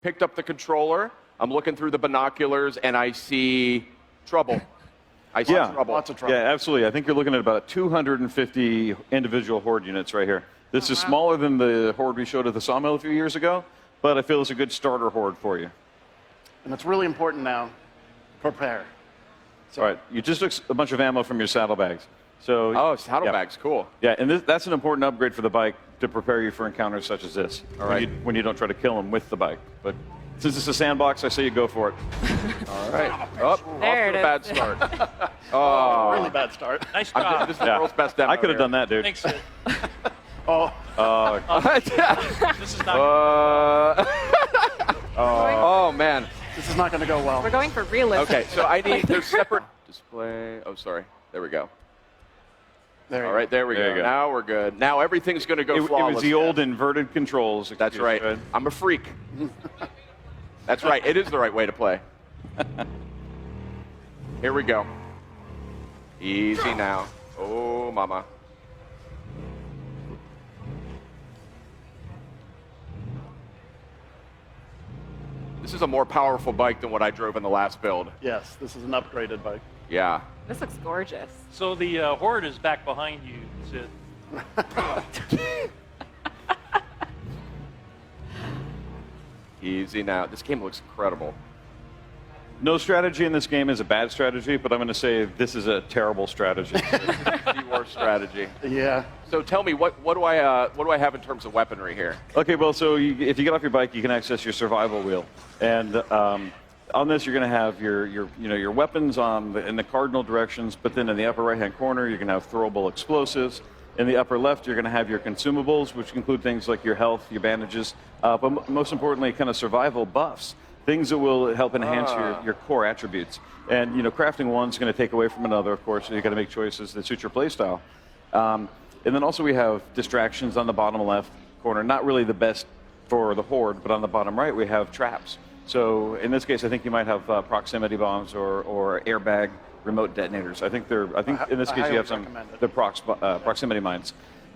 picked up the controller. I'm looking through the binoculars, and I see trouble. I see trouble. Lots of trouble. Yeah, absolutely. I think you're looking at about 250 individual horde units right here. This is smaller than the horde we showed at the sawmill a few years ago, but I feel it's a good starter horde for you. And it's really important now, prepare. All right, you just took a bunch of ammo from your saddlebags. So, Oh, saddlebags, cool. Yeah, and that's an important upgrade for the bike to prepare you for encounters such as this. All right. When you don't try to kill them with the bike. But since it's a sandbox, I say you go for it. All right. Oh, There off to it a bad is. start. Really bad start. Nice I'm job. just, this is the world's best demo. I could have done that, dude. Thanks, Sid. Oh, This is not. Oh, man. this is not going to go well. We're going for realism. Okay, so I need, there's separate display. Oh, sorry. There we go. There you All right, there we There go. you go. Now we're good. Now everything's going to go It flawless. was the old inverted controls. That's excuse, right. right? I'm a freak. That's right. It is the right way to play. Here we go. Easy now. Oh, mama. This is a more powerful bike than what I drove in the last build. Yes, this is an upgraded bike. Yeah. This looks gorgeous. So the horde is back behind you, Sid. Easy now. This game looks incredible. No strategy in this game is a bad strategy, but I'm going to say this is a terrible strategy. The worst strategy. Yeah. So tell me, what do I have in terms of weaponry here? Okay, well, so if you get off your bike, you can access your survival wheel, and on this you're going to have your weapons in the cardinal directions, but then in the upper right-hand corner you're going to have throwable explosives. In the upper left you're going to have your consumables, which include things like your health, your bandages, but most importantly, kind of survival buffs, things that will help enhance your core attributes. And crafting one's going to take away from another, of course. So you've got to make choices that suit your playstyle. And then also we have distractions on the bottom left corner. Not really the best for the horde, but on the bottom right we have traps. So in this case, I think you might have proximity bombs or airbag remote detonators. I think in this case you have some the proximity mines.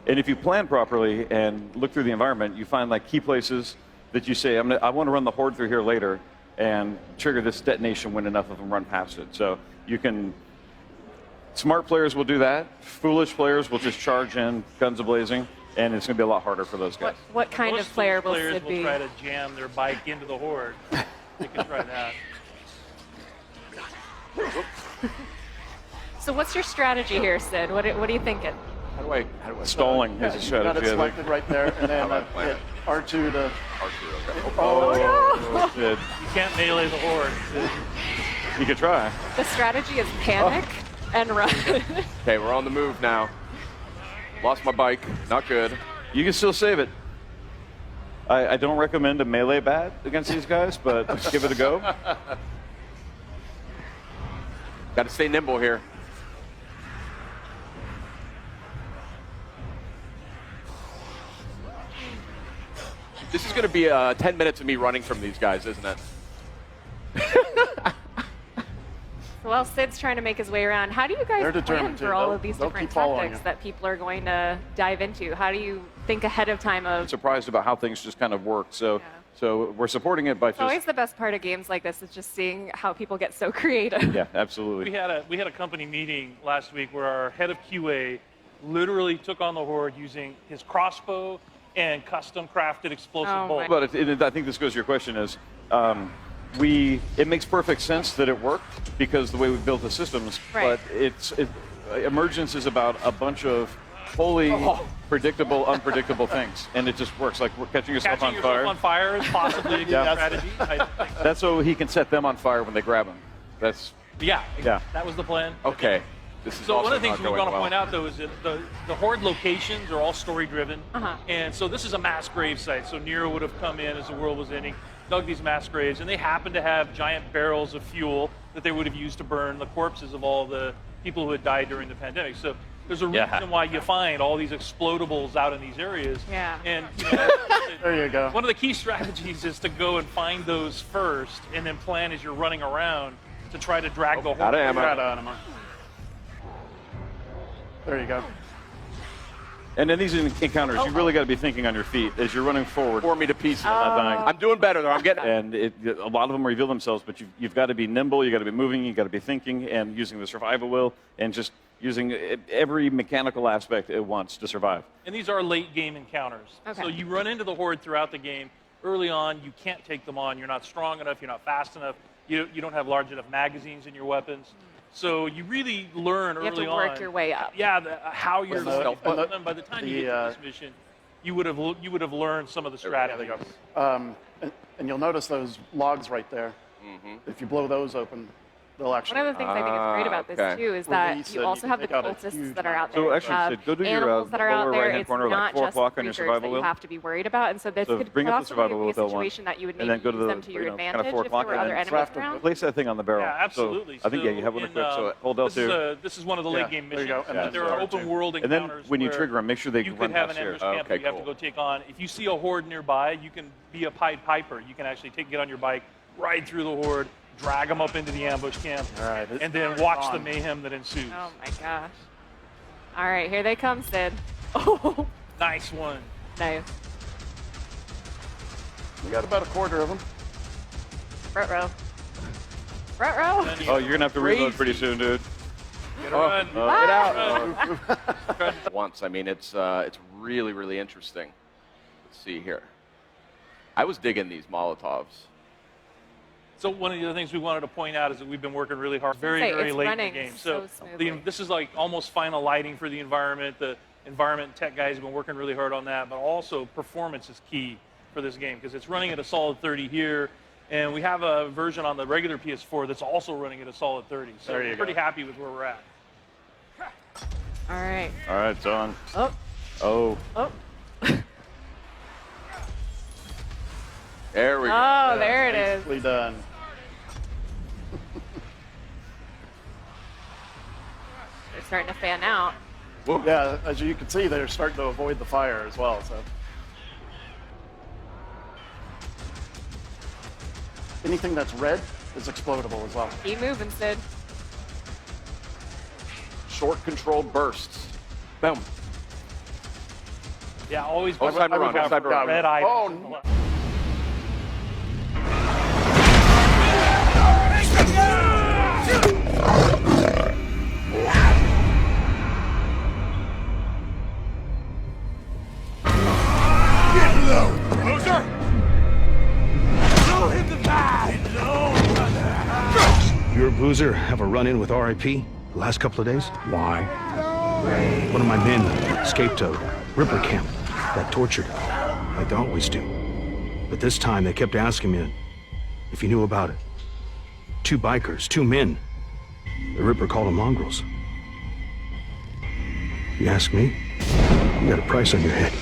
And if you plan properly and look through the environment, you find like key places that you say, I want to run the horde through here later and trigger this detonation when enough of them run past it. So you can. Smart players will do that. Foolish players will just charge in, guns a-blazing, and it's going to be a lot harder for those guys. What kind Most of player will players Sid will be? try to jam their bike into the horde. They can try that. So what's your strategy here, Sid? What are you thinking? How do I Stalling is a You got strategy. it I think. selected right there, and then hit R2 to. R2, okay. Oh, Yeah, You can't melee the horde. Sid. you could try. The strategy is panic and run. Okay, we're on the move now. Lost my bike. Not good. You can still save it. I don't recommend a melee bat against these guys, but just give it a go. Got to stay nimble here. This is going to be 10 minutes of me running from these guys, isn't it? Well, Sid's trying to make his way around. How do you guys They're plan determined for to. all They'll- of these they'll different keep following tactics you. that people are going to dive into? How do you think ahead of time of? Surprised about how things just kind of work. So, Yeah. so we're supporting it by It's always just. the best part of games like this is just seeing how people get so creative. Yeah, absolutely. We had a company meeting last week where our head of QA literally took on the horde using his crossbow and custom crafted explosive Oh, bolts. my- But I think this goes to your question is, it makes perfect sense that it worked because the way we built the systems. Right. But Emergence is about a bunch of wholly predictable, unpredictable things, and it just works. Like we're catching yourself Catching on yourself fire. on fire is possibly a good Yeah. strategy. I think. That's so he can set them on fire when they grab him. That's Yeah, Yeah. that was the plan. Okay. This is So also one of the things not we going want to well. point out, though, is that the horde locations are all story-driven. Uh-huh. And so this is a mass grave site. So Nero would have come in as the world was ending, dug these mass graves, and they happen to have giant barrels of fuel that they would have used to burn the corpses of all the people who had died during the pandemic. So there's a Yeah. reason why you find all these explodables out in these areas. Yeah. And there you go. one of the key strategies is to go and find those first, and then plan as you're running around to try to drag the Out horde. of ammo. You're out of ammo. There you go. And in these encounters, you really got to be thinking on your feet as you're running forward. Tore me to pieces. Not dying. I'm doing better though. I'm getting. And a lot of them reveal themselves, but you've got to be nimble, you've got to be moving, you've got to be thinking, and using the survival wheel, and just using every mechanical aspect at once to survive. And these are late game encounters. Okay. So you run into the horde throughout the game. Early on, you can't take them on. You're not strong enough. You're not fast enough. You don't have large enough magazines in your weapons. So you really learn early on. You have to work your way up. Yeah, how you're the stealth going. button? And by the time you get to this mission, you would have learned some of the strategies. And you'll notice those logs right there. If you blow those open, they'll actually. One of the things I think is great about this okay. too is that Release you and also you have the can take out a cultists huge that are out amount. there. So You actually, have Sid, go to your animals that are out lower there. right-hand It's corner, like not 4 just o'clock on your creatures survival that you wheel. have to be worried about, and so this So could bring up the also survival be a wheel with L1, situation that you would and maybe then go to use the them to your kind of advantage 4 if o'clock, there were and other then enemies craft around. place that thing on the barrel. Yeah, absolutely. So I think you have one equipped. So hold L2. This is one of the Yeah, late game there you missions. go. And then There are R2. open world And encounters. then when you where trigger them, make sure they you run could have an downstairs. ambush camp Okay, that you have to cool. go take on. If you see a horde nearby, you can be a Pied Piper. You can actually get on your bike, ride through the horde, drag them up into the ambush camp, All right, and then watch the on. mayhem that ensues. Oh my gosh. All right, here they come, Sid. Oh, Nice one. no. We got about a quarter of them. Front row. Front row. Then you Oh, you're gonna have to reload Crazy. pretty soon, dude. get a run. Get out. Once. I mean, it's really, really interesting. Let's see here. I was digging these Molotovs. So one of the other things we wanted to point out is that we've been working really hard, very, Say, very it's late in the running game. so smoothly. this is like almost final lighting for the environment. The environment tech guys have been working really hard on that, but also performance is key for this game because it's running at a solid 30 here, and we have a version on the regular PS4 that's also running at a solid 30. So There you we're pretty go. happy with where we're at. All right. All right, it's on. Oh, Oh, oh. There we go. Oh, there it is. Nicely done. They're starting to fan out. Yeah, as you can see, they're starting to avoid the fire as well. So anything that's red is explodable as well. Keep moving, Sid. Short controlled bursts. Boom. Yeah, always Oh, it's time to run. It's time to run. red items. Oh, no. You or Boozer have a run-in with RIP the last couple of days? Why? One of my men escaped a Ripper camp, got tortured, like they always do. But this time they kept asking me if you knew about it. 2 bikers, 2 men. The Ripper called them mongrels. You ask me, you got a price on your head.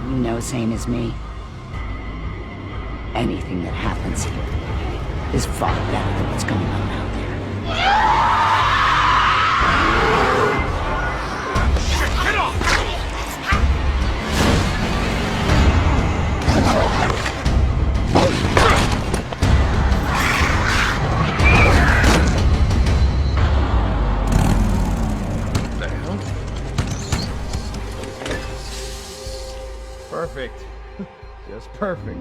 You know same as me. Anything that happens here is far better than what's going on out there. Perfect. Just perfect.